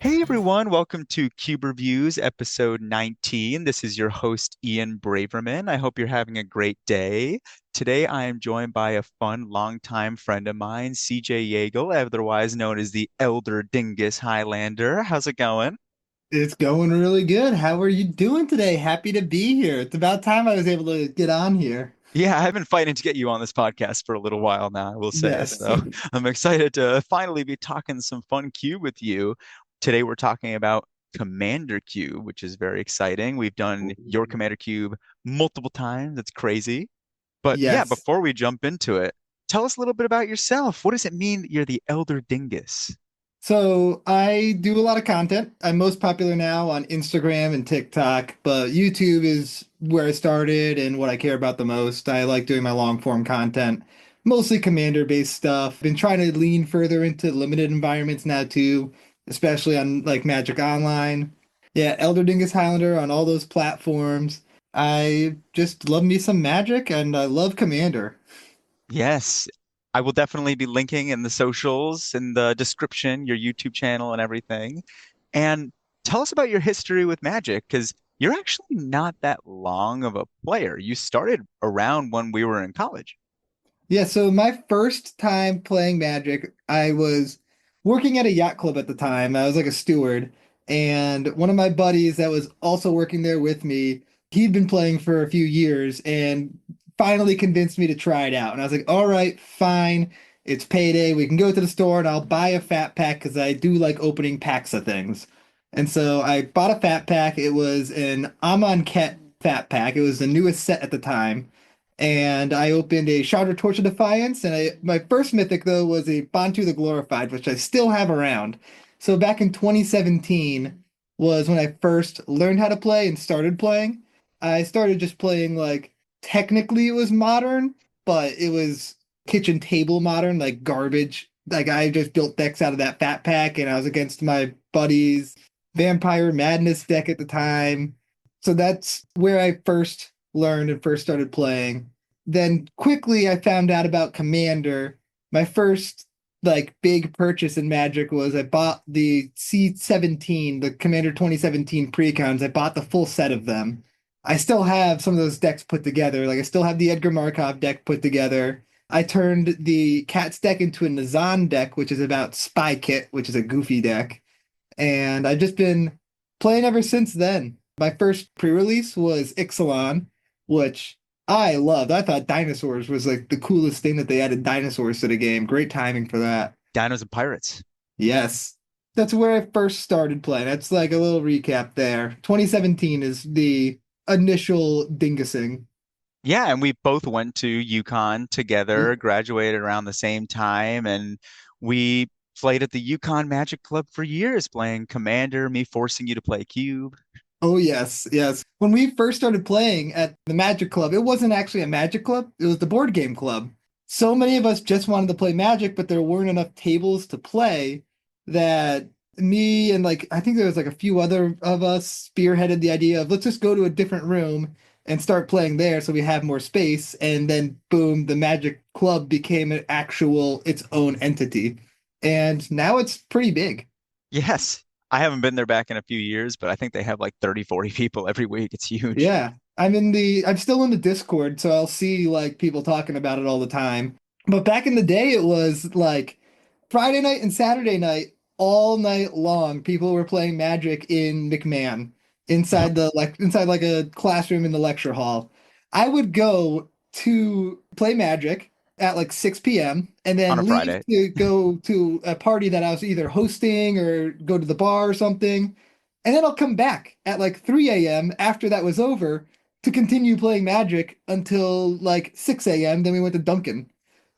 Hey everyone, welcome to Cuberviews episode 19. This is your host Ian Braverman. I hope you're having a great day. Today I am joined by a fun longtime friend of mine, CJ Jagel, otherwise known as the Elder Dingus Highlander. How's it going? It's going really good. How are you doing today? Happy to be here. It's about time I was able to get on here. Yeah, I've been fighting to get you on this podcast for a little while now, I will say. Yes. So I'm excited to finally be talking some fun cube with you. Today we're talking about Commander Cube, which is very exciting. We've done your Commander Cube multiple times. It's crazy. But yeah, Yes. before we jump into it, tell us a little bit about yourself. What does it mean that you're the Elder Dingus? So I do a lot of content. I'm most popular now on Instagram and TikTok, but YouTube is where I started and what I care about the most. I like doing my long form content, mostly commander based stuff. Been trying to lean further into limited environments now too, especially on like Magic Online. Yeah, Elder Dingus Highlander on all those platforms. I just love me some Magic and I love Commander. Yes, I will definitely be linking in the socials, in the description, your YouTube channel and everything. And tell us about your history with Magic, because you're actually not that long of a player. You started around when we were in college. Yeah, so my first time playing Magic, I was working at a yacht club at the time. I was like a steward, and one of my buddies that was also working there with me, he'd been playing for a few years and finally convinced me to try it out. And I was like, all right, fine. It's payday. We can go to the store and I'll buy a fat pack because I do like opening packs of things. And so I bought a fat pack. It was an Amon Ket fat pack. It was the newest set at the time and I opened a Shrouded Torch of Defiance, and my first mythic though was a Bantu the Glorified, which I still have around. So back in 2017 was when I first learned how to play and started playing. I started just playing like technically it was modern, but it was kitchen table modern, like garbage. Like I just built decks out of that fat pack, and I was against my buddies' Vampire Madness deck at the time. So that's where I first learned and first started playing. Then quickly I found out about Commander. My first like big purchase in Magic was I bought the C17, the Commander 2017 precons. I bought the full set of them. I still have some of those decks put together. Like I still have the Edgar Markov deck put together. I turned the Cat's deck into a Nazan deck, which is about Spy Kit, which is a goofy deck. And I've just been playing ever since then. My first pre-release was Ixalan, which I loved. I thought dinosaurs was like the coolest thing that they added dinosaurs to the game. Great timing for that. Dinos and Pirates. Yes. That's where I first started playing. That's like a little recap there. 2017 is the initial dingusing. Yeah, and we both went to UConn together, graduated around the same time, and we played at the UConn Magic Club for years, playing Commander, me forcing you to play Cube. Oh yes, yes. When we first started playing at the Magic Club, it wasn't actually a Magic Club, it was the board game club. So many of us just wanted to play Magic, but there weren't enough tables to play that me and like I think there was like a few other of us spearheaded the idea of let's just go to a different room and start playing there so we have more space. And then boom, the Magic Club became an actual its own entity. And now it's pretty big. Yes, I haven't been there back in a few years, but I think they have like 30, 40 people every week. It's huge. Yeah. I'm still in the Discord, so I'll see like people talking about it all the time. But back in the day it was like Friday night and Saturday night all night long people were playing Magic in McMahon inside like a classroom in the lecture hall. I would go to play Magic at like 6 p.m. and On a then leave Friday. to go to a party that I was either hosting or go to the bar or something. And then I'll come back at like 3 a.m. after that was over to continue playing Magic until like 6 a.m. Then we went to Duncan.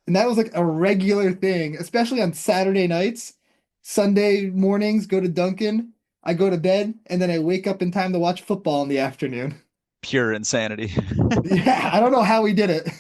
And that was like a regular thing, especially on Saturday nights. Sunday mornings, go to Duncan. I go to bed and then I wake up in time to watch football in the afternoon. Pure insanity. Yeah, I don't know how we did it.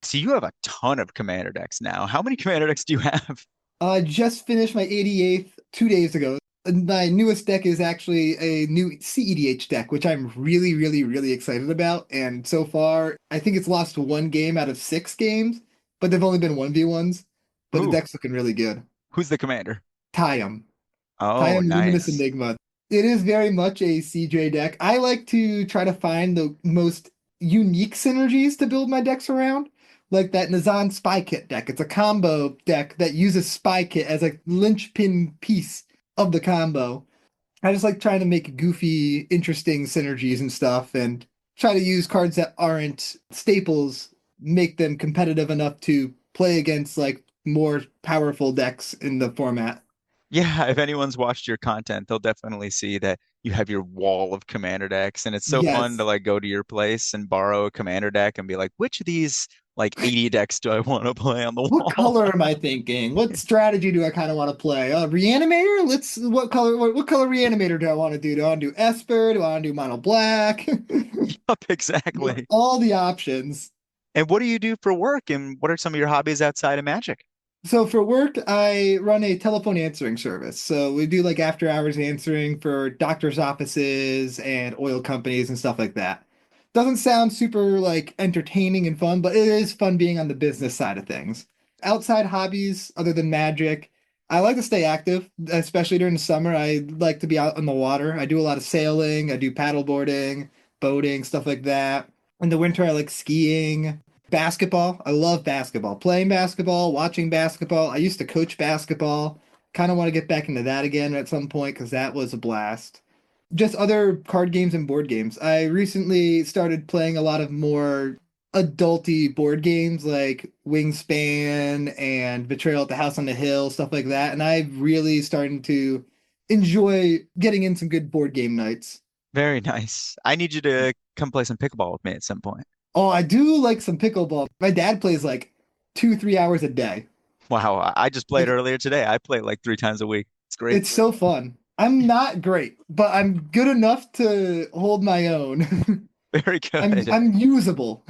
So you have a ton of commander decks now. How many commander decks do you have? I just finished my 88th 2 days ago. And my newest deck is actually a new CEDH deck, which I'm really, really, really excited about. And so far, I think it's lost one game out of 6 games, but they've only been 1v1s. But the Ooh, deck's looking really good. who's the commander? Tie 'em. Oh, Time Luminous nice. Enigma. It is very much a CJ deck. I like to try to find the most unique synergies to build my decks around, like that Nazan Spy Kit deck. It's a combo deck that uses Spy Kit as a linchpin piece of the combo. I just like trying to make goofy, interesting synergies and stuff and try to use cards that aren't staples, make them competitive enough to play against like more powerful decks in the format. Yeah, if anyone's watched your content, they'll definitely see that you have your wall of commander decks, and it's so fun to Yes. like go to your place and borrow a commander deck and be like, which of these like 80 decks do I want to play on the What wall? color am I thinking? What strategy do I kind of want to play? Reanimator? What color reanimator do I want to do? Do I want to do Esper? Do I want to do mono black? Yup, exactly. All the options. And what do you do for work, and what are some of your hobbies outside of Magic? So for work, I run a telephone answering service. So we do like after hours answering for doctors' offices and oil companies and stuff like that. Doesn't sound super like entertaining and fun, but it is fun being on the business side of things. Outside hobbies other than magic, I like to stay active, especially during the summer. I like to be out on the water. I do a lot of sailing, I do paddle boarding, boating, stuff like that. In the winter, I like skiing. Basketball. I love basketball. Playing basketball, watching basketball. I used to coach basketball. Kind of want to get back into that again at some point because that was a blast. Just other card games and board games. I recently started playing a lot of more adulty board games like Wingspan and Betrayal at the House on the Hill, stuff like that. And I've really starting to enjoy getting in some good board game nights. Very nice. I need you to come play some pickleball with me at some point. Oh, I do like some pickleball. My dad plays like 2, 3 hours a day. Wow, I just played Like earlier today. I play like 3 times a week. It's great. it's so fun. I'm not great, but I'm good enough to hold my own. Very good. I'm usable.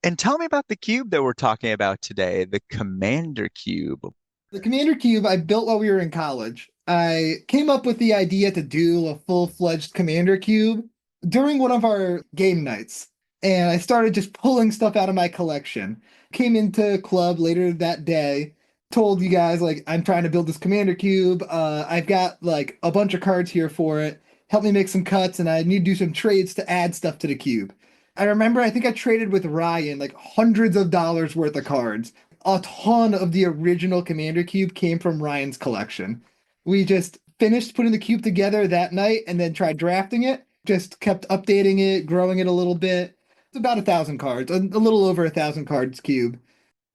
And tell me about the cube that we're talking about today, the Commander Cube. The Commander Cube I built while we were in college. I came up with the idea to do a full-fledged Commander Cube during one of our game nights. And I started just pulling stuff out of my collection. Came into club later that day, told you guys like I'm trying to build this Commander Cube. I've got like a bunch of cards here for it. Help me make some cuts, and I need to do some trades to add stuff to the cube. I remember I think I traded with Ryan like hundreds of dollars worth of cards. A ton of the original Commander Cube came from Ryan's collection. We just finished putting the cube together that night and then tried drafting it. Just kept updating it, growing it a little bit. It's about 1,000 cards, a little over 1,000 cards cube.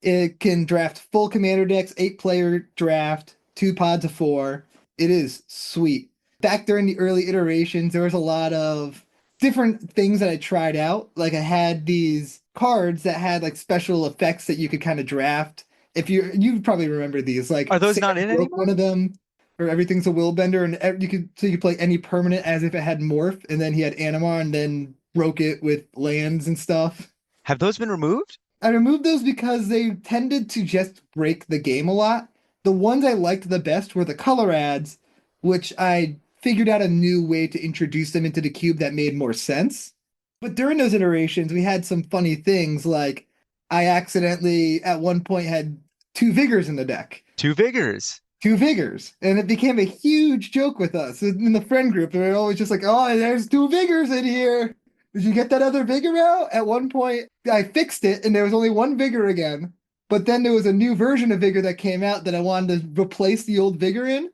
It can draft full commander decks, 8 player draft, 2 pods of 4. It is sweet. Back during the early iterations, there was a lot of different things that I tried out. Like I had these cards that had like special effects that you could kind of draft. If you probably remember these, like Are those Sam not in broke anymore? one of them, or everything's a will bender, and you could play any permanent as if it had morph, and then he had Animar and then broke it with lands and stuff. Have those been removed? I removed those because they tended to just break the game a lot. The ones I liked the best were the color ads, which I figured out a new way to introduce them into the cube that made more sense. But during those iterations, we had some funny things like I accidentally at one point had 2 vigors in the deck. Two vigors. 2 vigors. And it became a huge joke with us in the friend group. And we're always just like, oh, there's 2 vigors in here. Did you get that other vigor out? At one point, I fixed it and there was only one vigor again. But then there was a new version of vigor that came out that I wanted to replace the old vigor in.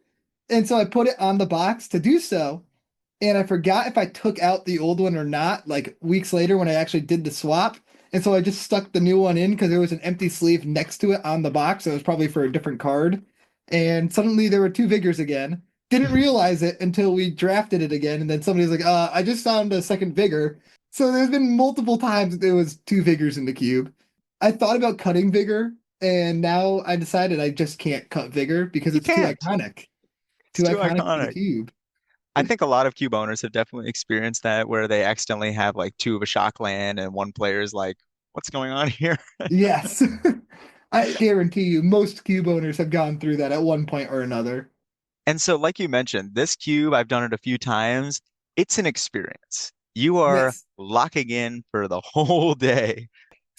And so I put it on the box to do so. And I forgot if I took out the old one or not, like weeks later when I actually did the swap. And so I just stuck the new one in because there was an empty sleeve next to it on the box. It was probably for a different card. And suddenly there were 2 vigors again. Didn't realize it until we drafted it again. And then somebody's like, I just found a second vigor. So there's been multiple times that there was 2 vigors in the cube. I thought about cutting vigor, and now I decided I just can't cut vigor because You it's too can't. iconic. It's Too too iconic for the iconic. cube. I think a lot of cube owners have definitely experienced that where they accidentally have like two of a shock land and one player is like, what's going on here? Yes. I guarantee you, most cube owners have gone through that at one point or another. And so, like you mentioned, this cube, I've done it a few times. It's an experience. You are Yes. locking in for the whole day.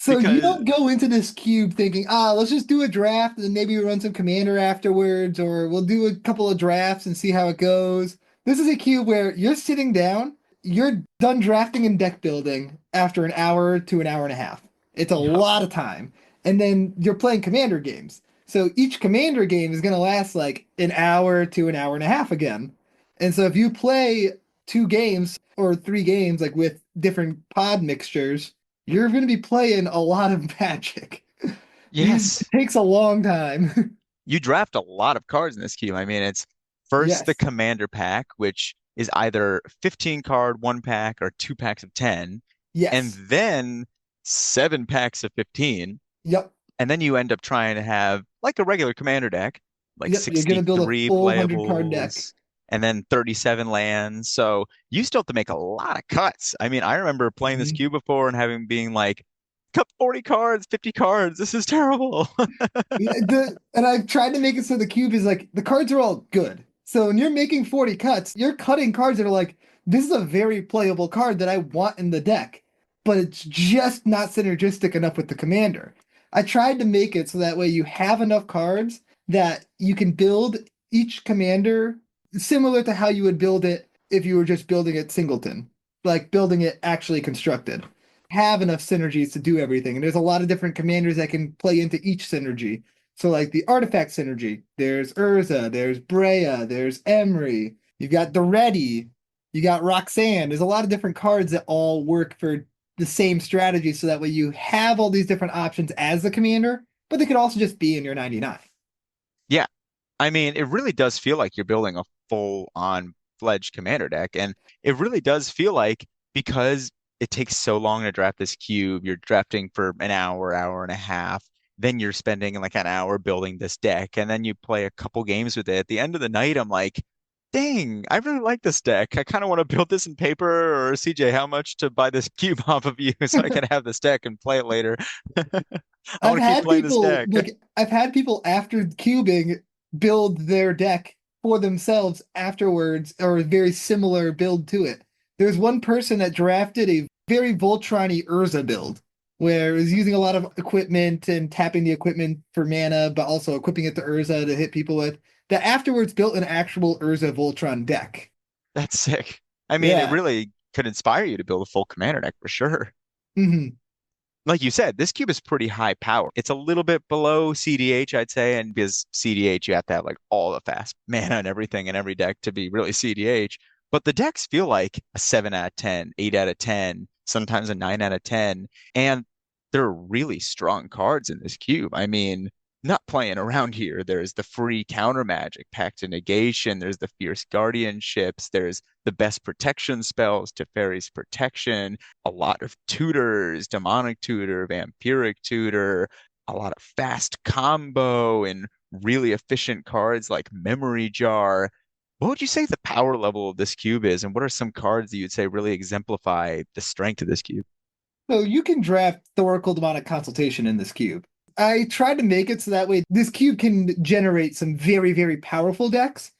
So you because don't go into this cube thinking, let's just do a draft and then maybe we run some commander afterwards, or we'll do a couple of drafts and see how it goes. This is a cube where you're sitting down, you're done drafting and deck building after an hour to an hour and a half. It's a yep, lot of time. And then you're playing commander games. So each commander game is going to last like an hour to an hour and a half again. And so if you play two games or three games, like with different pod mixtures, you're going to be playing a lot of Magic. It yes, takes a long time. you draft a lot of cards in this cube. I mean, it's first the Yes. commander pack, which is either 15 card one pack or two packs of 10, and Yes. then seven packs of 15. Yep. And then you end up trying to have like a regular commander deck, like Yep. You're going to build a 63 full 100 card deck. playables and then 37 lands. So you still have to make a lot of cuts. I mean, I remember playing this Mhm. cube before and having being like, cut 40 cards, 50 cards. This is terrible. And I've tried to make it so the cube is like the cards are all good. So when you're making 40 cuts, you're cutting cards that are like, this is a very playable card that I want in the deck, but it's just not synergistic enough with the commander. I tried to make it so that way you have enough cards that you can build each commander similar to how you would build it if you were just building it singleton, like building it actually constructed. Have enough synergies to do everything. And there's a lot of different commanders that can play into each synergy. So like the artifact synergy, there's Urza, there's Brea, there's Emery, you've got the Ready, you got Roxanne. There's a lot of different cards that all work for the same strategy. So that way you have all these different options as the commander, but they could also just be in your 99. Yeah, I mean, it really does feel like you're building a full-on fledged commander deck, and it really does feel like because it takes so long to draft this cube, you're drafting for an hour, hour and a half, then you're spending like an hour building this deck, and then you play a couple games with it. At the end of the night, I'm like, dang, I really like this deck. I kind of want to build this in paper, or CJ, how much to buy this cube off of you so I can have this deck and play it later. I want to keep playing this deck. I've had people after cubing build their deck for themselves afterwards or a very similar build to it. There's one person that drafted a very Voltron-y Urza build where it was using a lot of equipment and tapping the equipment for mana, but also equipping it to Urza to hit people with, that afterwards built an actual Urza Voltron deck. That's sick. I mean, it Yeah. really could inspire you to build a full commander deck for sure. Hmm. Like you said, this cube is pretty high power. It's a little bit below CDH, I'd say, and because CDH, you have to have like all the fast mana and everything in every deck to be really CDH. But the decks feel like a 7 out of 10, 8 out of 10, sometimes a 9 out of 10. And they're really strong cards in this cube. I mean, not playing around here. There's the free counter magic, Pact of Negation. There's the fierce guardianships. There's the best protection spells, Teferi's protection, a lot of tutors, demonic tutor, vampiric tutor, a lot of fast combo and really efficient cards like memory jar. What would you say the power level of this cube is, and what are some cards that you'd say really exemplify the strength of this cube? So you can draft Thoracle Demonic Consultation in this cube. I tried to make it so that way this cube can generate some very, very powerful decks.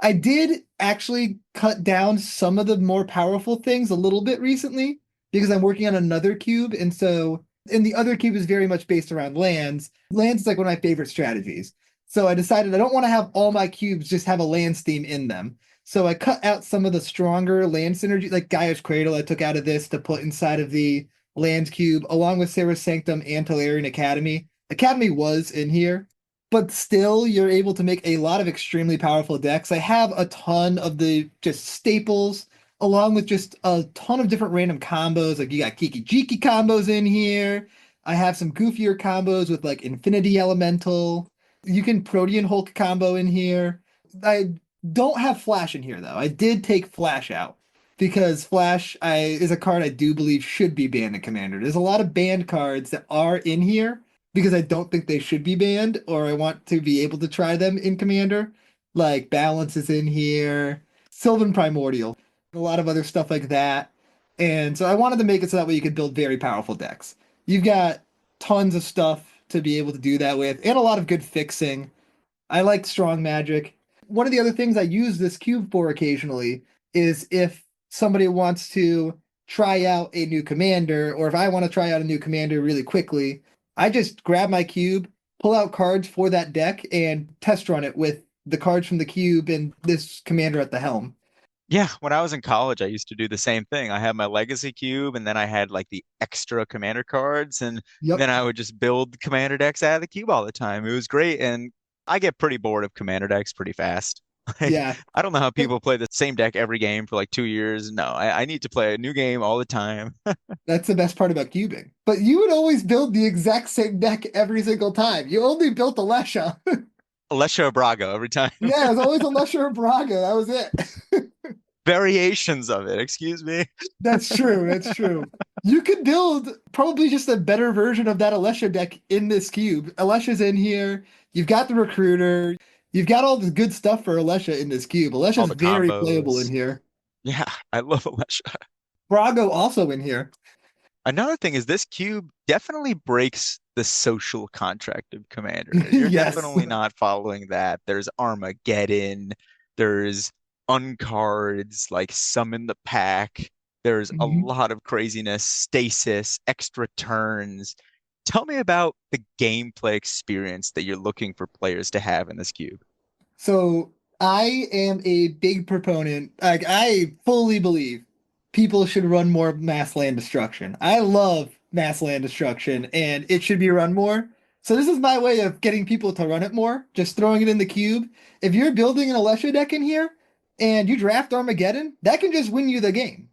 I did actually cut down some of the more powerful things a little bit recently because I'm working on another cube. And the other cube is very much based around lands. Lands is like one of my favorite strategies. So I decided I don't want to have all my cubes just have a lands theme in them. So I cut out some of the stronger land synergy, like Gaia's Cradle, I took out of this to put inside of the Land Cube, along with Sarah's Sanctum and Tolarian Academy. Academy was in here, but still, you're able to make a lot of extremely powerful decks. I have a ton of the just staples, along with just a ton of different random combos. Like you got Kiki Jiki combos in here. I have some goofier combos with like Infinity Elemental. You can Protean Hulk combo in here. I don't have Flash in here though. I did take Flash out because is a card I do believe should be banned in Commander. There's a lot of banned cards that are in here because I don't think they should be banned, or I want to be able to try them in Commander. Like Balance is in here, Sylvan Primordial, a lot of other stuff like that. And so I wanted to make it so that way you could build very powerful decks. You've got tons of stuff to be able to do that with, and a lot of good fixing. I like strong magic. One of the other things I use this cube for occasionally is if somebody wants to try out a new commander, or if I want to try out a new commander really quickly, I just grab my cube, pull out cards for that deck, and test run it with the cards from the cube and this commander at the helm. Yeah, when I was in college, I used to do the same thing. I had my legacy cube, and then I had like the extra commander cards, and then Yep. I would just build commander decks out of the cube all the time. It was great, and I get pretty bored of commander decks pretty fast. Like, Yeah. I don't know how people play the same deck every game for like 2 years. No, I need to play a new game all the time. That's the best part about cubing. But you would always build the exact same deck every single time. You only built Alesha. Alessio Braga every time. Yeah, it was always Alesha or Braga. That was it. Variations of it, excuse me. That's true. That's true. You could build probably just a better version of that Alesha deck in this cube. Alesha's in here. You've got the recruiter. You've got all the good stuff for Alesha in this cube. All Alesha's the very playable in combos. here. Yeah, I love Alessio. Brago also in here. Another thing is this cube definitely breaks the social contract of Commander. You're Yes. definitely not following that. There's Armageddon, there's uncards, like summon the pack. There's a Mhm. lot of craziness, stasis, extra turns. Tell me about the gameplay experience that you're looking for players to have in this cube. So I am a big proponent. Like I fully believe people should run more mass land destruction. I love mass land destruction and it should be run more. So this is my way of getting people to run it more, just throwing it in the cube. If you're building an Alesha deck in here and you draft Armageddon, that can just win you the game.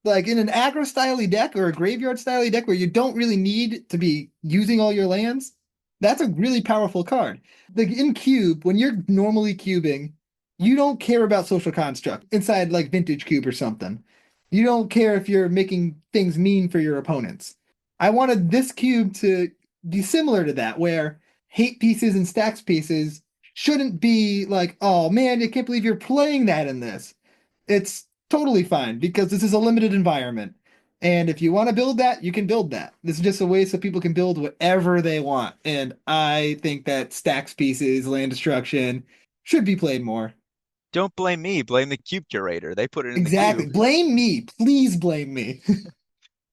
Like in an aggro style deck or a graveyard style deck where you don't really need to be using all your lands, that's a really powerful card. Like in cube, when you're normally cubing, you don't care about social construct inside like vintage cube or something. You don't care if you're making things mean for your opponents. I wanted this cube to be similar to that, where hate pieces and stacks pieces shouldn't be like, oh man, I can't believe you're playing that in this. It's totally fine because this is a limited environment. And if you want to build that, you can build that. This is just a way so people can build whatever they want. And I think that stacks pieces, land destruction should be played more. Don't blame me, blame the cube curator. They put it in the Exactly. cube. Blame me. Please blame me.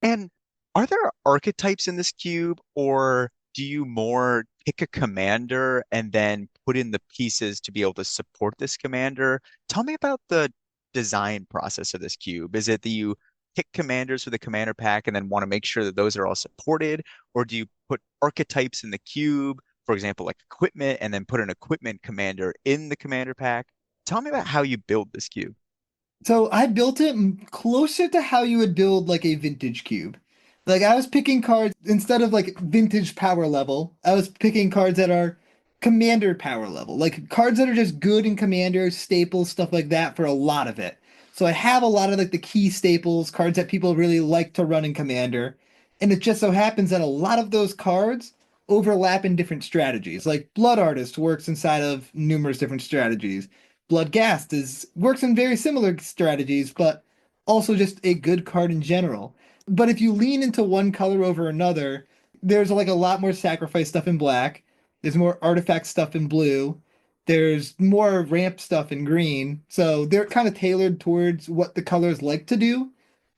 And are there archetypes in this cube, or do you more pick a commander and then put in the pieces to be able to support this commander? Tell me about the design process of this cube. Is it that you pick commanders for the commander pack and then want to make sure that those are all supported, or do you put archetypes in the cube, for example, like equipment, and then put an equipment commander in the commander pack? Tell me about how you build this cube. So I built it closer to how you would build like a vintage cube. Like I was picking cards instead of like vintage power level, I was picking cards that are commander power level, like cards that are just good in commander, staples, stuff like that for a lot of it. So I have a lot of like the key staples, cards that people really like to run in commander. And it just so happens that a lot of those cards overlap in different strategies. Like Blood Artist works inside of numerous different strategies. Bloodghast is works in very similar strategies, but also just a good card in general. But if you lean into one color over another, there's like a lot more sacrifice stuff in black. There's more artifact stuff in blue. There's more ramp stuff in green. So they're kind of tailored towards what the colors like to do.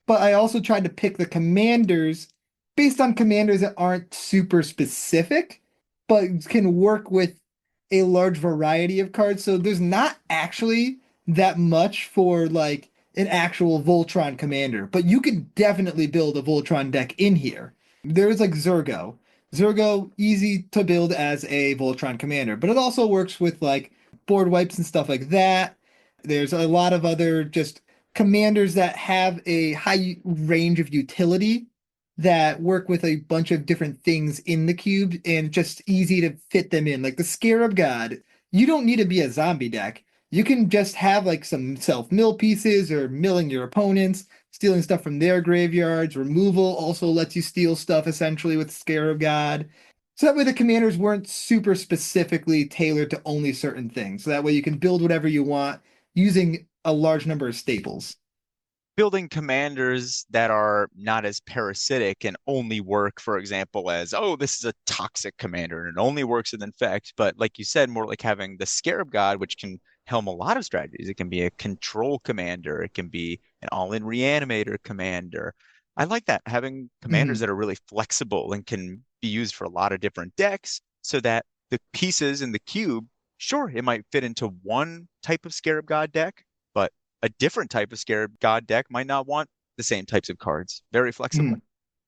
But I also tried to pick the commanders based on commanders that aren't super specific, but can work with a large variety of cards. So there's not actually that much for like an actual Voltron commander, but you could definitely build a Voltron deck in here. There's like Zergo. Zergo, easy to build as a Voltron commander, but it also works with like board wipes and stuff like that. There's a lot of other just commanders that have a high range of utility that work with a bunch of different things in the cube and just easy to fit them in. Like the Scarab God, you don't need to be a zombie deck. You can just have like some self-mill pieces or milling your opponents, stealing stuff from their graveyards. Removal also lets you steal stuff essentially with Scarab God. So that way the commanders weren't super specifically tailored to only certain things. So that way you can build whatever you want using a large number of staples. Building commanders that are not as parasitic and only work, for example, as, oh, this is a toxic commander and it only works with infect. But like you said, more like having the Scarab God, which can helm a lot of strategies. It can be a control commander, it can be an all-in reanimator commander. I like that, having commanders Mhm. that are really flexible and can be used for a lot of different decks so that the pieces in the cube, sure, it might fit into one type of Scarab God deck, but a different type of Scarab God deck might not want the same types of cards. Very flexible. Mhm.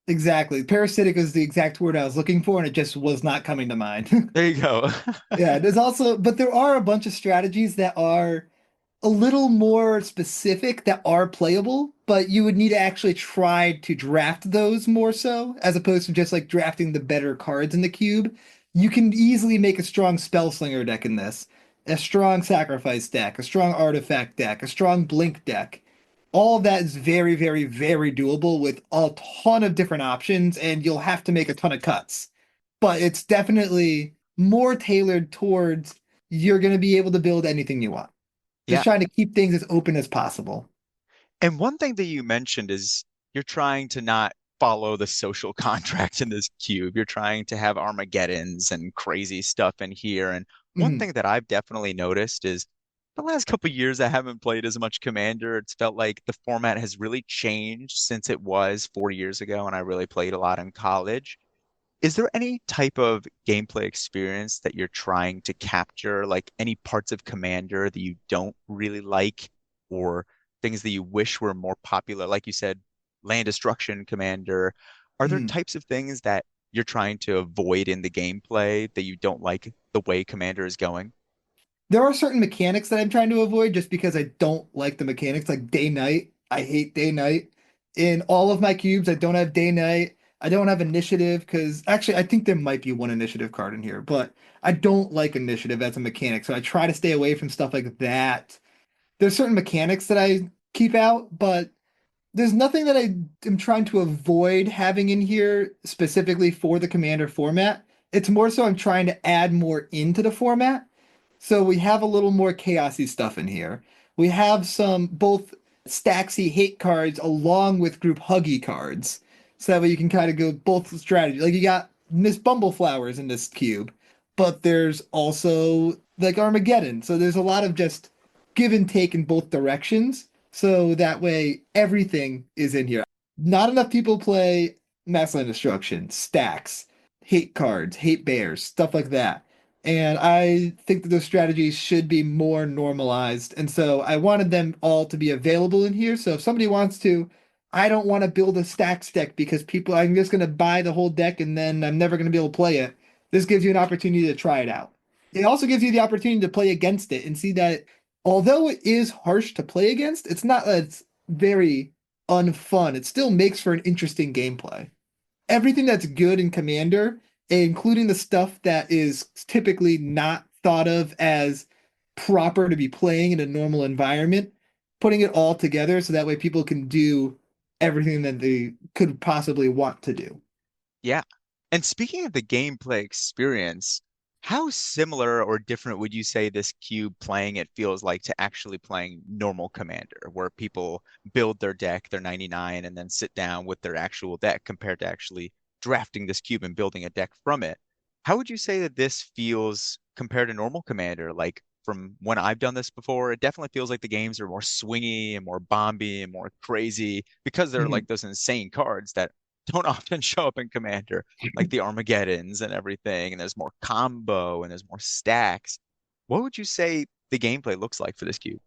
Exactly. Parasitic is the exact word I was looking for, and it just was not coming to mind. There you go. Yeah, there's also, but there are a bunch of strategies that are a little more specific that are playable, but you would need to actually try to draft those more so, as opposed to just like drafting the better cards in the cube. You can easily make a strong Spellslinger deck in this, a strong Sacrifice deck, a strong Artifact deck, a strong Blink deck. All of that is very, very, very doable with a ton of different options, and you'll have to make a ton of cuts. But it's definitely more tailored towards you're going to be able to build anything you want. Just Yeah. trying to keep things as open as possible. And one thing that you mentioned is you're trying to not follow the social contract in this cube. You're trying to have Armageddons and crazy stuff in here. And one Mhm. thing that I've definitely noticed is the last couple of years I haven't played as much Commander. It's felt like the format has really changed since it was 4 years ago, and I really played a lot in college. Is there any type of gameplay experience that you're trying to capture, like any parts of Commander that you don't really like, or things that you wish were more popular? Like you said, land destruction Commander. Are there Mhm. types of things that you're trying to avoid in the gameplay that you don't like the way Commander is going? There are certain mechanics that I'm trying to avoid just because I don't like the mechanics, like day night. I hate day night. In all of my cubes, I don't have day night. I don't have initiative because actually, I think there might be one initiative card in here, but I don't like initiative as a mechanic. So I try to stay away from stuff like that. There's certain mechanics that I keep out, but there's nothing that I am trying to avoid having in here specifically for the Commander format. It's more so I'm trying to add more into the format. So we have a little more chaosy stuff in here. We have some both Staxy hate cards along with group huggy cards. So that way you can kind of go both strategies. Like you got Miss Bumbleflowers in this cube, but there's also like Armageddon. So there's a lot of just give and take in both directions. So that way everything is in here. Not enough people play Massland Destruction, stacks, hate cards, hate bears, stuff like that. And I think that those strategies should be more normalized. And so I wanted them all to be available in here. So if somebody wants to, I don't want to build a stacks deck because I'm just going to buy the whole deck and then I'm never going to be able to play it. This gives you an opportunity to try it out. It also gives you the opportunity to play against it and see that although it is harsh to play against, it's not that it's very unfun. It still makes for an interesting gameplay. Everything that's good in Commander, including the stuff that is typically not thought of as proper to be playing in a normal environment, putting it all together so that way people can do everything that they could possibly want to do. Yeah. And speaking of the gameplay experience, how similar or different would you say this cube playing it feels like to actually playing normal Commander, where people build their deck, their 99, and then sit down with their actual deck compared to actually drafting this cube and building a deck from it? How would you say that this feels compared to normal Commander? Like from when I've done this before, it definitely feels like the games are more swingy and more bomby and more crazy because they're Mhm. like those insane cards that don't often show up in Commander, like the Armageddons and everything, and there's more combo and there's more stacks. What would you say the gameplay looks like for this cube?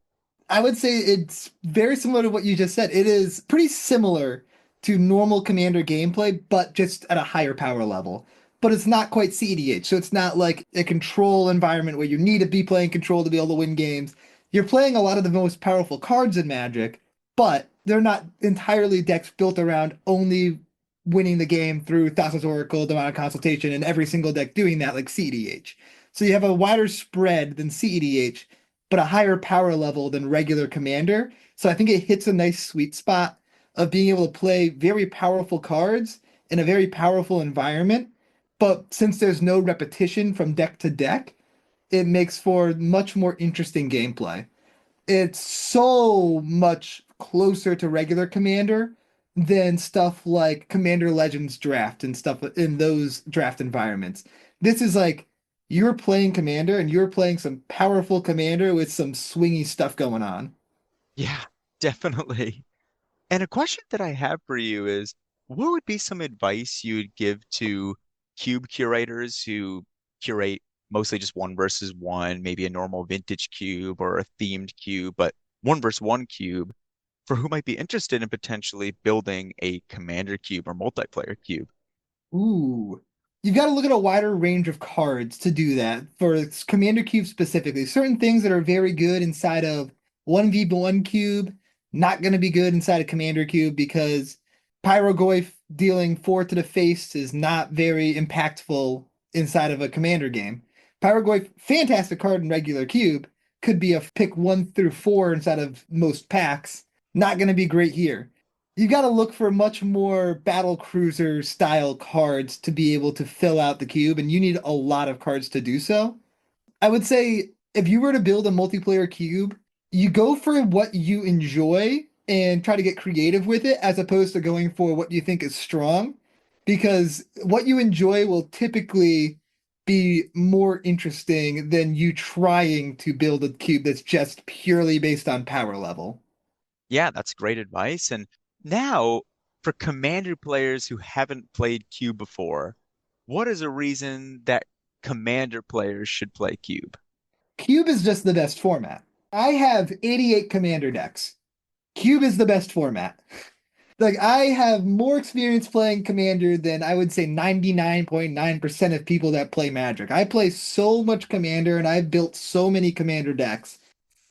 I would say it's very similar to what you just said. It is pretty similar to normal Commander gameplay, but just at a higher power level. But it's not quite CEDH, so it's not like a control environment where you need to be playing control to be able to win games. You're playing a lot of the most powerful cards in Magic, but they're not entirely decks built around only winning the game through Thassa's Oracle, Demonic Consultation, and every single deck doing that like CEDH. So you have a wider spread than CEDH, but a higher power level than regular Commander. So I think it hits a nice sweet spot of being able to play very powerful cards in a very powerful environment. But since there's no repetition from deck to deck, it makes for much more interesting gameplay. It's so much closer to regular Commander than stuff like Commander Legends draft and stuff in those draft environments. This is like you're playing Commander and you're playing some powerful Commander with some swingy stuff going on. Yeah, definitely. And a question that I have for you is, what would be some advice you would give to cube curators who curate mostly just one versus one, maybe a normal vintage cube or a themed cube, but one versus one cube, for who might be interested in potentially building a commander cube or multiplayer cube? Ooh. You've got to look at a wider range of cards to do that for Commander Cube specifically. Certain things that are very good inside of 1v1 Cube, not going to be good inside of Commander Cube because Pyrogoyf dealing four to the face is not very impactful inside of a Commander game. Pyrogoyf, fantastic card in regular Cube, could be a pick one through four inside of most packs. Not going to be great here. You got to look for much more battle cruiser style cards to be able to fill out the cube, and you need a lot of cards to do so. I would say if you were to build a multiplayer cube, you go for what you enjoy and try to get creative with it as opposed to going for what you think is strong, because what you enjoy will typically be more interesting than you trying to build a cube that's just purely based on power level. Yeah, that's great advice. And now, for commander players who haven't played cube before, what is a reason that commander players should play cube? Cube is just the best format. I have 88 commander decks. Cube is the best format. Like I have more experience playing commander than I would say 99.9% of people that play Magic. I play so much commander and I've built so many commander decks.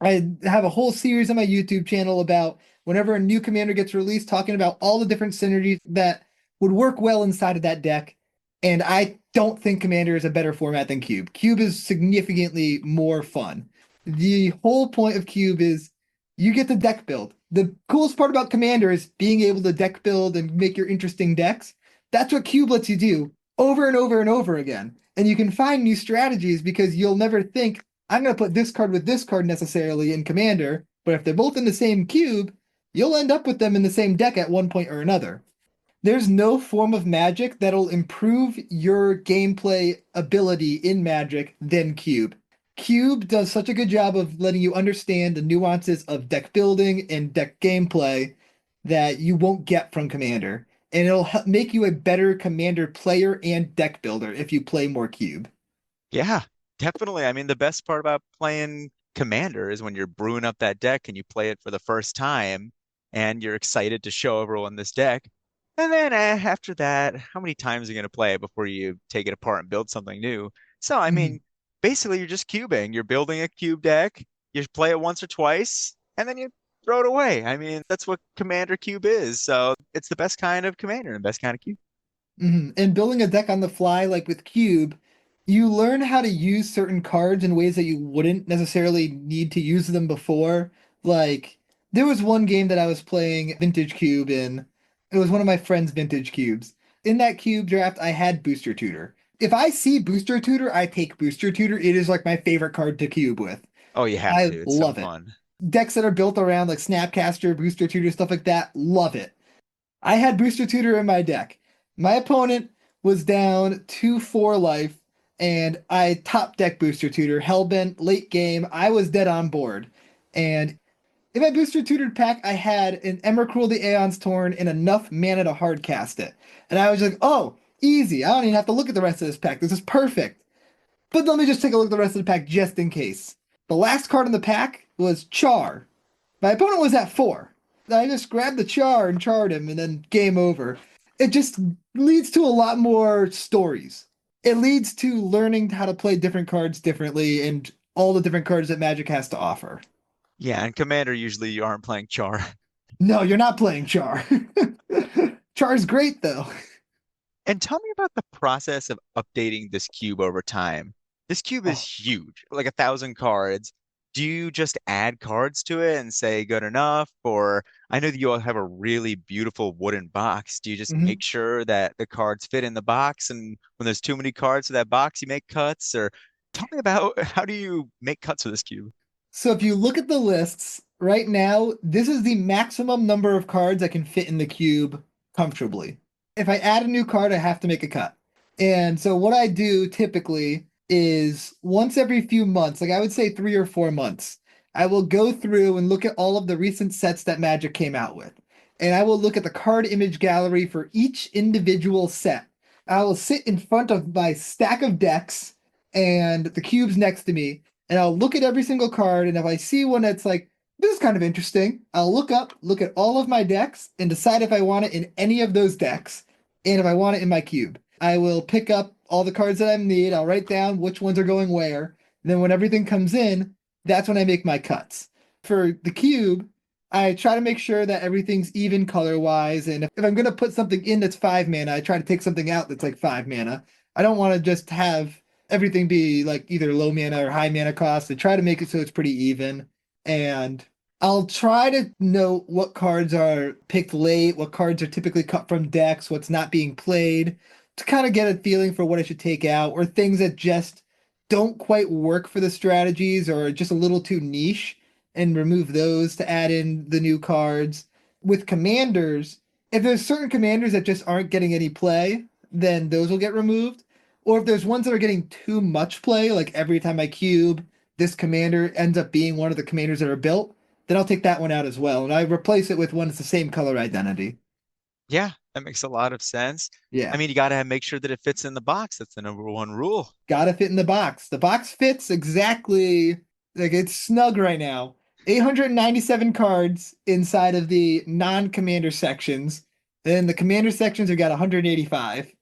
I have a whole series on my YouTube channel about whenever a new commander gets released, talking about all the different synergies that would work well inside of that deck. And I don't think Commander is a better format than Cube. Cube is significantly more fun. The whole point of Cube is you get the deck build. The coolest part about Commander is being able to deck build and make your interesting decks. That's what Cube lets you do over and over and over again. And you can find new strategies because you'll never think, I'm going to put this card with this card necessarily in Commander, but if they're both in the same cube, you'll end up with them in the same deck at one point or another. There's no form of Magic that'll improve your gameplay ability in Magic than Cube. Cube does such a good job of letting you understand the nuances of deck building and deck gameplay that you won't get from Commander. And it'll make you a better Commander player and deck builder if you play more Cube. Yeah, definitely. I mean, the best part about playing commander is when you're brewing up that deck and you play it for the first time and you're excited to show everyone this deck. And then after that, how many times are you going to play it before you take it apart and build something new? So, I Mhm. mean, basically, you're just cubing. You're building a cube deck. You play it once or twice, and then you throw it away. I mean, that's what Commander Cube is. So it's the best kind of Commander and best kind of cube. And building a deck on the fly, like with Cube, you learn how to use certain cards in ways that you wouldn't necessarily need to use them before. Like, there was one game that I was playing Vintage Cube in. It was one of my friend's Vintage Cubes. In that Cube draft, I had Booster Tutor. If I see Booster Tutor, I take Booster Tutor. It is like my favorite card to cube with. Oh, you have I to. It's so love it. fun. Decks that are built around like Snapcaster, Booster Tutor, stuff like that, love it. I had Booster Tutor in my deck. My opponent was down 2-4 life, and I top deck Booster Tutor. Hellbent, late game, I was dead on board. And in my Booster Tutored pack, I had an Emrakul the Aeon's Torn and enough mana to hard cast it. And I was like, oh, easy. I don't even have to look at the rest of this pack. This is perfect. But let me just take a look at the rest of the pack just in case. The last card in the pack was Char. My opponent was at 4. I just grabbed the Char and charred him, and then game over. It just leads to a lot more stories. It leads to learning how to play different cards differently and all the different cards that Magic has to offer. Yeah, and Commander usually you aren't playing Char. No, you're not playing Char. Char's great though. And tell me about the process of updating this cube over time. This cube is Oh. huge, like 1,000 cards. Do you just add cards to it and say good enough? Or I know that you all have a really beautiful wooden box. Do you just Mhm. make sure that the cards fit in the box? And when there's too many cards to that box, you make cuts? Or tell me about how do you make cuts with this cube? So if you look at the lists right now, this is the maximum number of cards I can fit in the cube comfortably. If I add a new card, I have to make a cut. And so what I do typically is once every few months, like I would say 3 or 4 months, I will go through and look at all of the recent sets that Magic came out with. and I will look at the card image gallery for each individual set. I will sit in front of my stack of decks and the cubes next to me, and I'll look at every single card. And if I see one that's like, this is kind of interesting, I'll look up, look at all of my decks, and decide if I want it in any of those decks and if I want it in my cube. I will pick up all the cards that I need. I'll write down which ones are going where. And then when everything comes in, that's when I make my cuts. For the cube, I try to make sure that everything's even color wise. And if I'm going to put something in that's 5 mana, I try to take something out that's like 5 mana. I don't want to just have everything be like either low mana or high mana cost. I try to make it so it's pretty even. And I'll try to note what cards are picked late, what cards are typically cut from decks, what's not being played, to kind of get a feeling for what I should take out, or things that just don't quite work for the strategies or are just a little too niche, and remove those to add in the new cards. With commanders, if there's certain commanders that just aren't getting any play, then those will get removed. Or if there's ones that are getting too much play, like every time I cube, this commander ends up being one of the commanders that are built, then I'll take that one out as well. And I replace it with one that's the same color identity. Yeah, that makes a lot of sense. I Yeah. mean, you got to make sure that it fits in the box. That's the number one rule. Gotta fit in the box. The box fits exactly, like it's snug right now. 897 cards inside of the non-commander sections. Then the commander sections have got 185.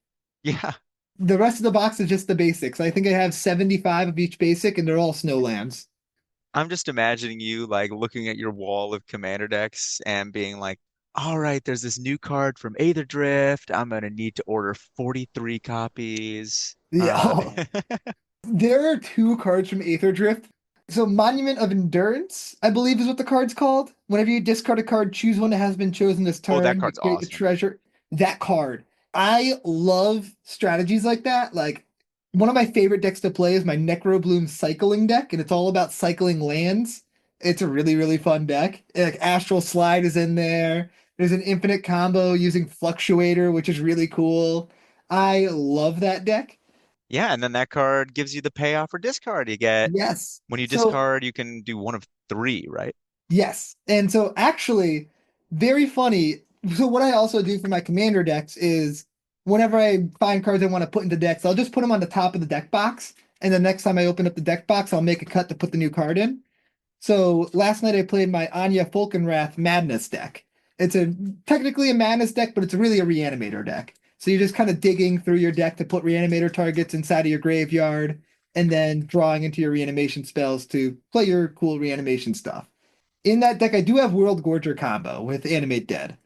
Yeah, The rest of the box is just the basics. I think I have 75 of each basic, and they're all snowlands. I'm just imagining you like looking at your wall of commander decks and being like, all right, there's this new card from Aether Drift. I'm gonna need to order 43 copies. Yeah. There are two cards from Aether Drift. So Monument of Endurance, I believe is what the card's called. Whenever you discard a card, choose one that has been chosen this Oh, that turn. You card's create a awesome. treasure. That card. I love strategies like that. Like one of my favorite decks to play is my Necrobloom cycling deck, and it's all about cycling lands. It's a really, really fun deck. Like Astral Slide is in there. There's an infinite combo using Fluctuator, which is really cool. I love that deck. Yeah, and then that card gives you the payoff for discard. You get Yes. when you So discard, you can do one of three, right? yes. And so actually, very funny. So what I also do for my commander decks is whenever I find cards I want to put into decks, I'll just put them on the top of the deck box. And the next time I open up the deck box, I'll make a cut to put the new card in. So last night I played my Anya Falkenrath Madness deck. It's a technically a Madness deck, but it's really a Reanimator deck. So you're just kind of digging through your deck to put Reanimator targets inside of your graveyard, and then drawing into your reanimation spells to play your cool reanimation stuff. In that deck, I do have World Gorger combo with Animate Dead.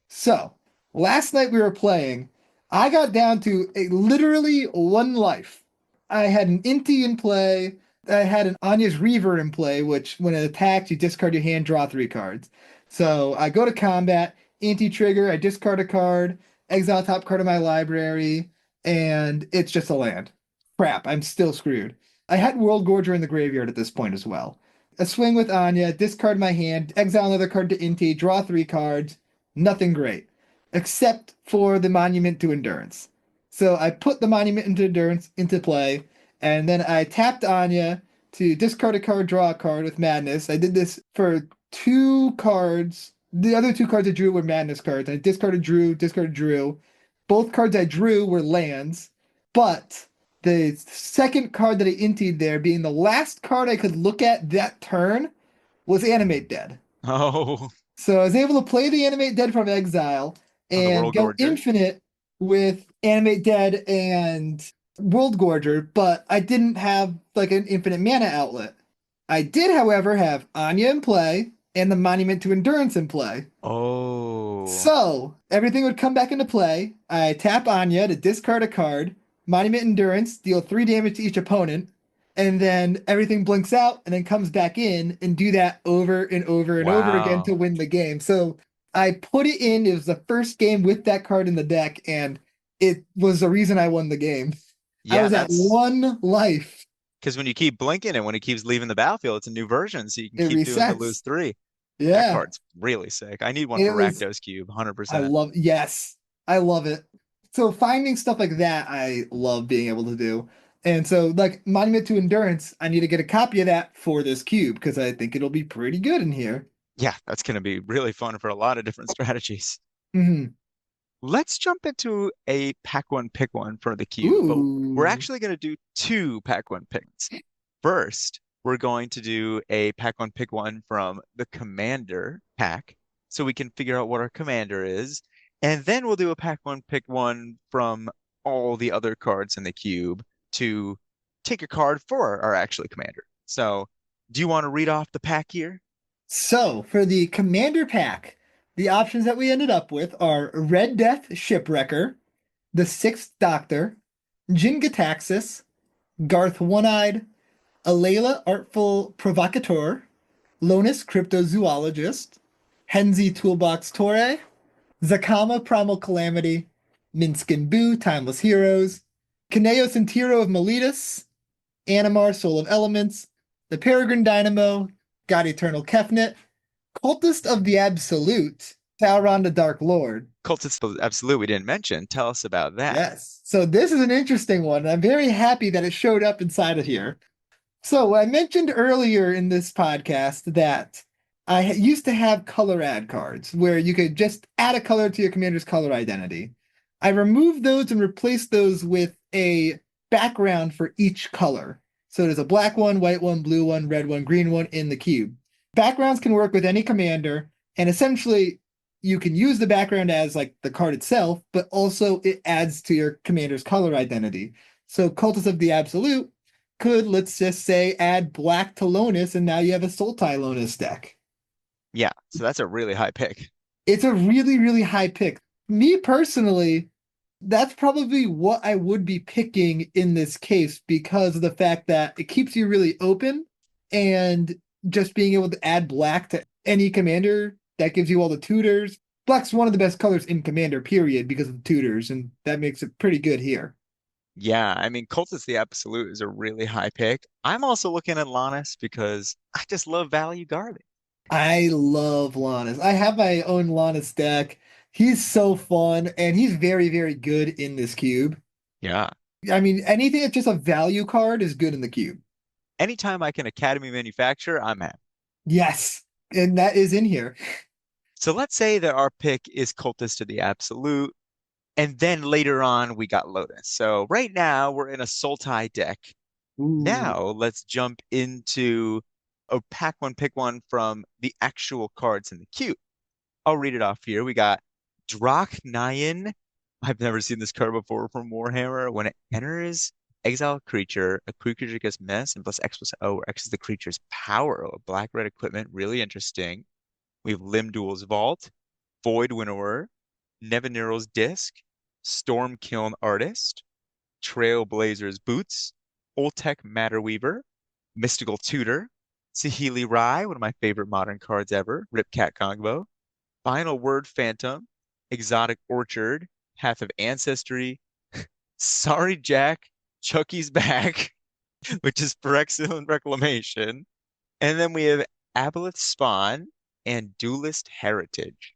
So last night we were playing. I got down to literally one life. I had an Inti in play. I had an Anya's Reaver in play, which when it attacks, you discard your hand, draw 3 cards. So I go to combat, Inti trigger, I discard a card, exile top card of my library, and it's just a land. Crap, I'm still screwed. I had World Gorger in the graveyard at this point as well. A swing with Anya, discard my hand, exile another card to Inti, draw 3 cards. Nothing great, except for the Monument to Endurance. So I put the Monument into Endurance into play, and then I tapped Anya to discard a card, draw a card with Madness. I did this for 2 cards. The other 2 cards I drew were Madness cards. I discarded Drew, discarded Drew. Both cards I drew were lands, but the second card that I intied there, being the last card I could look at that turn, was Animate Dead. Oh, So I was able to play the Animate Dead from Exile on the and World go Gorger. infinite with Animate Dead and World Gorger, but I didn't have like an infinite mana outlet. I did, however, have Anya in play and the Monument to Endurance in play. Oh, So everything would come back into play. I tap Anya to discard a card, Monument Endurance, deal 3 damage to each opponent, and then everything blinks out and then comes back in, and do that over and over and over again to wow. win the game. So I put it in. It was the first game with that card in the deck, and it was the reason I won the game. I Yeah, was at that's one life. because when you keep blinking and when it keeps leaving the battlefield, it's a new version, so you can It keep doing the lose resets. three. That Yeah. card's really sick. I need one It for was Rakdos Cube, I 100%. love, yes, I love it. So finding stuff like that, I love being able to do. And so, like Monument to Endurance, I need to get a copy of that for this cube because I think it'll be pretty good in here. Yeah, that's going to be really fun for a lot of different strategies. Hmm. Let's jump into a pack one, pick one for the cube, but we're Ooh. actually going to do two pack one picks. First, we're going to do a pack one, pick one from the commander pack so we can figure out what our commander is. And then we'll do a pack one, pick one from all the other cards in the cube to take a card for our actually commander. So, do you want to read off the pack here? So for the Commander pack, the options that we ended up with are Red Death Shipwrecker, the Sixth Doctor, Jin-Gitaxias, Garth One-Eyed, Alayla Artful Provocateur, Lonus Cryptozoologist, Henzi Toolbox Torre, Zakama Primal Calamity, Minskin Boo Timeless Heroes, Kaneo Sentiro of Miletus, Animar Soul of Elements, the Peregrine Dynamo, God Eternal Kefnet, Cultist of the Absolute, Sauron the Dark Lord. Cultist of Absolute we didn't mention. Tell us about that. Yes. So this is an interesting one, and I'm very happy that it showed up inside of here. So I mentioned earlier in this podcast that I used to have color add cards where you could just add a color to your commander's color identity. I removed those and replaced those with a background for each color. So there's a black one, white one, blue one, red one, green one in the cube. Backgrounds can work with any commander, and essentially you can use the background as like the card itself, but also it adds to your commander's color identity. So Cultist of the Absolute could, let's just say, add black to Lonus, and now you have a Sultai Lonus deck. Yeah, so that's a really high pick. It's a really, really high pick. Me personally, that's probably what I would be picking in this case because of the fact that it keeps you really open and just being able to add black to any commander that gives you all the tutors. Black's one of the best colors in commander, period, because of the tutors, and that makes it pretty good here. Yeah, I mean, Cultist the Absolute is a really high pick. I'm also looking at Lannis because I just love value guarding. I love Lannis. I have my own Lannis deck. He's so fun, and he's very, very good in this cube. Yeah. I mean, anything that's just a value card is good in the cube. Anytime I can Academy manufacture, I'm at. Yes, and that is in here. So let's say that our pick is Cultist to the Absolute, and then later on we got Lotus. So right now we're in a Sultai deck. Ooh. Now let's jump into a pack one, pick one from the actual cards in the queue. I'll read it off here. We got Drak Nyan. I've never seen this card before from Warhammer. When it enters exile a creature gets mess and plus X+O, where X is the creature's power. Oh, black-red equipment, really interesting. We have Limdul's Vault, Void Winnower, Nevinyrral's Disc, Stormkiln Artist, Trailblazer's Boots, Oltek Matterweaver, Mystical Tutor, Saheeli Rai, one of my favorite modern cards ever, Ripcat Kongbo, Final Word Phantom, Exotic Orchard, Path of Ancestry, Sorry Jack, Chucky's Back, which is Phyrexian Reclamation, and then we have Aboleth Spawn and Duelist Heritage.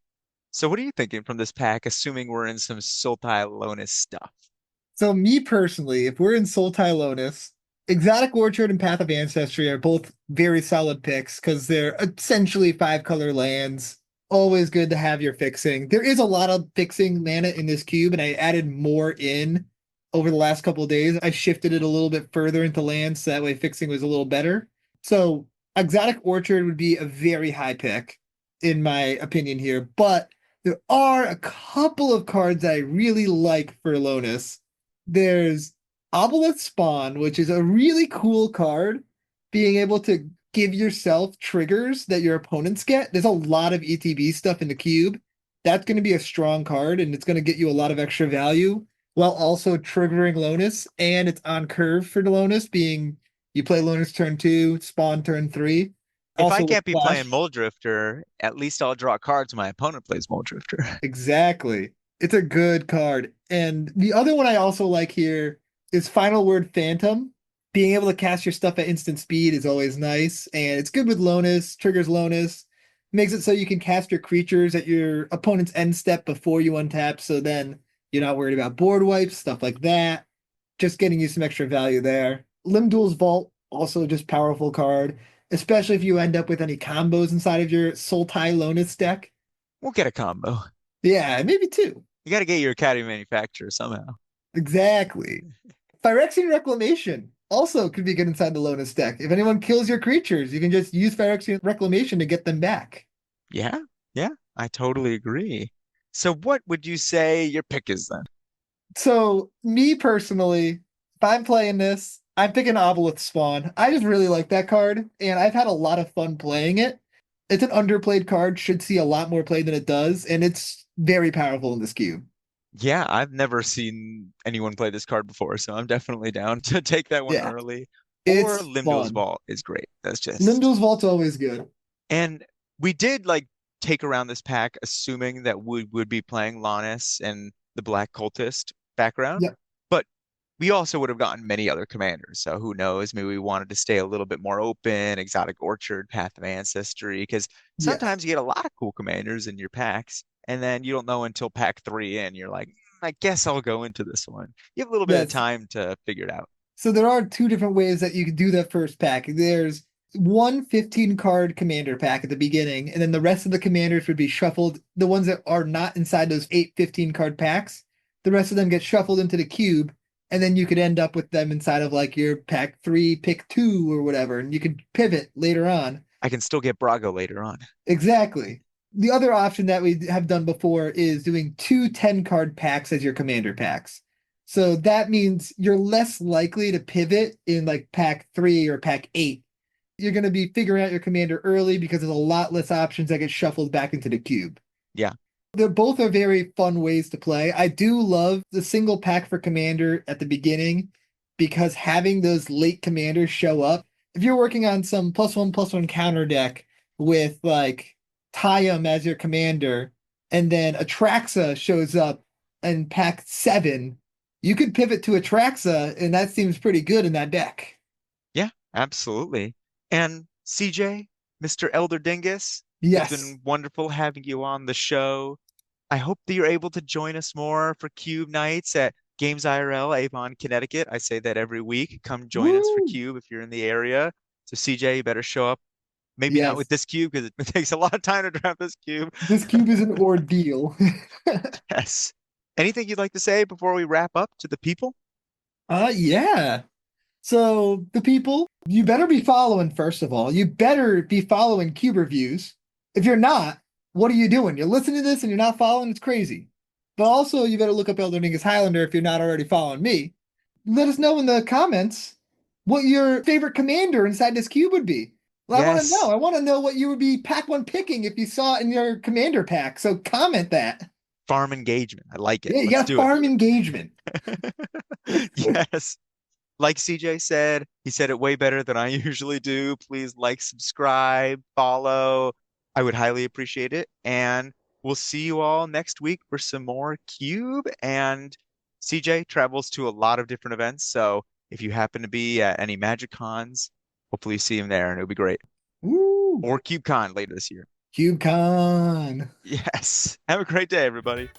So what are you thinking from this pack, assuming we're in some Sultai Lonis stuff? So me personally, if we're in Soul Tylonus, Exotic Orchard and Path of Ancestry are both very solid picks because they're essentially five color lands. Always good to have your fixing. There is a lot of fixing mana in this cube, and I added more in over the last couple of days. I shifted it a little bit further into lands so that way fixing was a little better. So Exotic Orchard would be a very high pick, in my opinion here. But there are a couple of cards I really like for Lonus. There's Obelisk Spawn, which is a really cool card, being able to give yourself triggers that your opponents get. There's a lot of ETB stuff in the cube. That's going to be a strong card, and it's going to get you a lot of extra value while also triggering Lonus. And it's on curve for the Lonus, being you play Lonus turn two, Spawn turn three. If I Also with can't be playing Flash. Muldrifter, at least I'll draw cards when my opponent plays Muldrifter. Exactly. It's a good card. And the other one I also like here is Final Word Phantom. Being able to cast your stuff at instant speed is always nice. And it's good with Lonus, triggers Lonus, makes it so you can cast your creatures at your opponent's end step before you untap. So then you're not worried about board wipes, stuff like that. Just getting you some extra value there. Limdul's Vault, also just powerful card. especially if you end up with any combos inside of your Sultai Lonus deck. We'll get a combo. Yeah, maybe two. You got to get your Academy manufacturer somehow. Exactly. Phyrexian Reclamation also could be good inside the Lonus deck. If anyone kills your creatures, you can just use Phyrexian Reclamation to get them back. Yeah, yeah, I totally agree. So what would you say your pick is then? So, me personally, if I'm playing this, I'm picking Obelisk Spawn. I just really like that card, and I've had a lot of fun playing it. It's an underplayed card, should see a lot more play than it does, and it's very powerful in this cube. Yeah, I've never seen anyone play this card before, so I'm definitely down to take that one Yeah, early. Or it's Limdal's fun. Vault is great. That's just Limdo's Vault's always good. and we did like take around this pack assuming that we would be playing Lannis and the Black Cultist background, Yep. but we also would have gotten many other commanders. So who knows? Maybe we wanted to stay a little bit more open, Exotic Orchard, Path of Ancestry, because Yes. sometimes you get a lot of cool commanders in your packs, and then you don't know until pack three in. You're like, I guess I'll go into this one. You have a little bit of Yes. time to figure it out. So there are two different ways that you can do that first pack. There's one 15 card commander pack at the beginning, and then the rest of the commanders would be shuffled. The ones that are not inside those 8 15 card packs, the rest of them get shuffled into the cube, and then you could end up with them inside of like your pack three, pick two, or whatever, and you could pivot later on. I can still get Brago later on. Exactly. The other option that we have done before is doing two 10 card packs as your commander packs. So that means you're less likely to pivot in like pack three or pack eight. You're going to be figuring out your commander early because there's a lot less options that get shuffled back into the cube. Yeah, They're both are very fun ways to play. I do love the single pack for commander at the beginning because having those late commanders show up. If you're working on some plus one counter deck with like Tyam as your commander, and then Atraxa shows up in pack seven, you could pivot to Atraxa, and that seems pretty good in that deck. yeah, absolutely. And CJ, Mr. Elder Dingus, it's Yes. been wonderful having you on the show. I hope that you're able to join us more for Cube nights at Games IRL, Avon, Connecticut. I say that every week. Come join us for Woo! Cube if you're in the area. So CJ, you better show up. Maybe not with Yes. this cube because it takes a lot of time to draft this cube. This cube is an ordeal. Yes. Anything you'd like to say before we wrap up to the people? Yeah. So the people, you better be following, first of all. You better be following Cuberviews. If you're not, what are you doing? You're listening to this and you're not following, it's crazy. But also, you better look up Elder Dingus Highlander if you're not already following me. Let us know in the comments what your favorite commander inside this cube would be. Well, I want to know. Yes. I want to know what you would be pack one picking if you saw it in your commander pack. So comment that. Farm engagement. I like it. Yeah, you Let's got do farm engagement. it. Yes. Like CJ said, he said it way better than I usually do. Please like, subscribe, follow. I would highly appreciate it. And we'll see you all next week for some more Cube. And CJ travels to a lot of different events. So if you happen to be at any Magic Cons, hopefully you see him there and it'll be great. Woo! Or CubeCon later this year. CubeCon. Yes. Have a great day, everybody.